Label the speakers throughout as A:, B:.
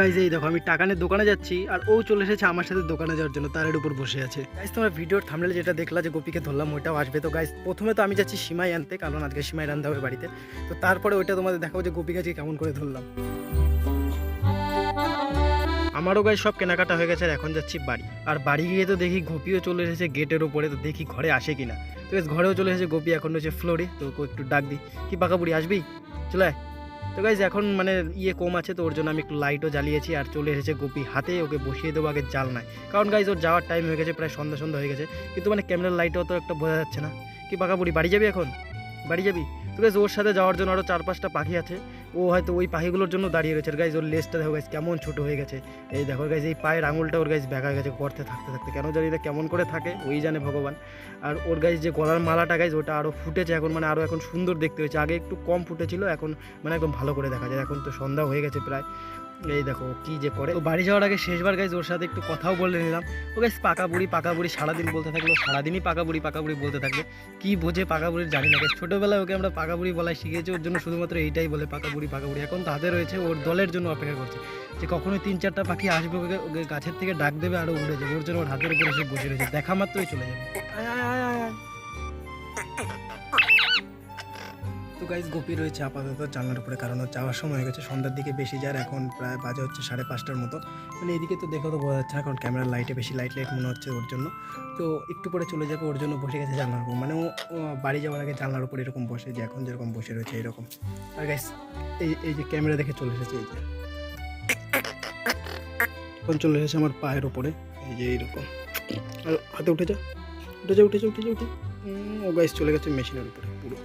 A: Guys এই দেখো আমি টাকানের দোকানে যাচ্ছি আর ও চলে এসেছে আমার সাথে দোকানে যাওয়ার জন্য, তারের উপর বসে আছে। গাইজ তোমার ভিডিওর থাম্বনেলে যেটা দেখলা যে গোপীকে ধরলাম ওইটাও আসবে। তো গাইজ প্রথমে তো আমি যাচ্ছি সিমাই আনতে, কারণ আজকে সিমাই রান্না হবে বাড়িতে। তো তারপরে ওইটা তোমাদের দেখাবো যে গোপী গাছকে কেমন করে ধরলাম। আমারও গাইজ সব কেনাকাটা হয়ে গেছে আর এখন যাচ্ছি বাড়ি। আর বাড়ি গিয়ে তো দেখি গোপীও চলে এসেছে গেটের ওপরে, তো দেখি ঘরে আসে কিনা। তো গাইজ ঘরেও চলে এসেছে গোপী, এখন রয়েছে ফ্লোরে। তো ওকে একটু ডাক দিই, কি পাকা বুড়ি আসবি, চলে আয়। তো গাইজ এখন মানে কম আছে, তো ওর জন্য আমি একটু লাইটও জ্বালিয়েছি আর চলে এসেছে গোপী হাতে। ওকে বসিয়ে দেবো আগে জাল নাই, কারণ গাইজ ওর যাওয়ার টাইম হয়ে গেছে, প্রায় সন্ধ্যা হয়ে গেছে। কিন্তু মানে ক্যামেরার লাইটও তো একটা বোঝা যাচ্ছে না। কি পাকা বুড়ি বাড়ি যাবি এখন, বাড়ি যাবি? তো গাইজ ওর সাথে যাওয়ার জন্য আরও 4-5টা পাখি আছে, ও হয়তো ওই পাখিগুলোর জন্য দাঁড়িয়ে রয়েছে। গাইজ ওর লেজটা দেখো গাইজ কেমন ছোট হয়ে গেছে। এই দেখো গাইজ এই পায়ের আঙুলটা ওর গাইজ ব্যাকা গেছে গর্তে থাকতে থাকতে, কেন জানি না কেমন করে থাকে ওই জানে ভগবান। আর ওর গাইজ যে গলার মালাটা গাইজ ওটা আরও ফুটেছে এখন, মানে আরও এখন সুন্দর দেখতে হয়েছে। আগে একটু কম ফুটেছিল, এখন মানে একদম ভালো করে দেখা যায়। এখন তো সন্ধ্যা হয়ে গেছে প্রায়, এই দেখো কি যে করে। তো বাড়ি যাওয়ার আগে শেষবার গাইজ ওর সাথে একটু কথাও বলে নিলাম। ও গাইজ পাকা বুড়ি সারাদিন বলতে থাকলো, সারাদিনই পাকা বুড়ি বলতে থাকবে। কি বোঝে পাকা বুড়ির জানি না। ছোটোবেলায় ওকে আমরা পাকা বুড়ি বলাই শিখেছি, ওর জন্য শুধুমাত্র এইটাই বলে পাকা বুড়ি। এখন তো হাতে রয়েছে, ওর দলের জন্য অপেক্ষা করছে যে কখনোই 3-4টা পাখি আসবে, ওকে গাছের থেকে ডাক দেবে আর উড়ে যাবে। ওর জন্য ওর হাতের উপরে এসে বসে রয়েছে, দেখা মাত্রই চলে যাবে। তো গাইজ গোপী রয়েছে আপাতত জানলার উপরে, কারণ ওর যাওয়ার সময় হয়ে গেছে, সন্ধ্যার দিকে বেশি যায়। এখন প্রায় বাজে হচ্ছে 5:30টার মতো। মানে এদিকে তো দেখো তো বোঝা যাচ্ছে না, কারণ ক্যামেরার লাইটে বেশি লাইট মনে হচ্ছে ওর জন্য। তো একটু পরে চলে যাবে, ওর জন্য বসে গেছে জানলার উপর। মানে ও বাড়ি যাওয়ার আগে জানলার উপর এরকম বসে, যে এখন যেরকম বসে রয়েছে এরকম। আর গাইজ এই যে ক্যামেরা দেখে চলে এসেছে, এই যে এখন চলে এসেছে আমার পায়ের ওপরে, এই যে এইরকম। আর হাতে উঠে যা। ও গাইজ চলে গেছে মেশিনের উপরে পুরো।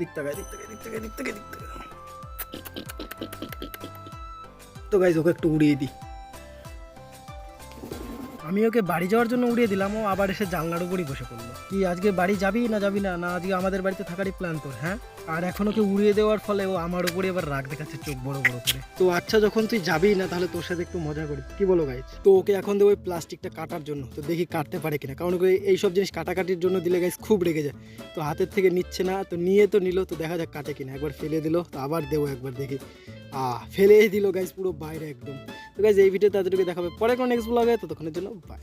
A: দিক থেকে। তো গাইজ ওকে একটু উড়িয়ে দিই। আমি ওকে বাড়ি যাওয়ার জন্য উড়িয়ে দিলাম, ও আবার এসে জানলার উপরই বসে পড়লো। কি আজকে বাড়ি যাবি না না আজকে আমাদের বাড়িতে থাকারই প্ল্যান তোর? হ্যাঁ, আর এখন ওকে উড়িয়ে দেওয়ার ফলে ও আমার উপরে এবার রাগ দেখাচ্ছে, চোখ বড় করে। তো আচ্ছা যখন তুই যাবি না, তাহলে তোর সাথে একটু মজা করি, কি বলো গাইজ? তো ওকে এখন দেবো ওই প্লাস্টিকটা কাটার জন্য, তো দেখি কাটতে পারে কিনা। কারণ ওকে এইসব জিনিস কাটাকাটির জন্য দিলে গাইজ খুব রেগে যায়। তো হাতের থেকে নিচ্ছে না, তো নিয়ে তো নিল, তো দেখা যাক কাটে কিনা। একবার ফেলে দিল, তো আবার দেবো একবার, দেখি। ফেলেই দিল গাইজ পুরো বাইরে একদম। তো গাইজ এই ভিডিও তাদেরকে দেখাবে পরে কোনো নেক্সট ব্লগে, ততক্ষণের জন্য বাই।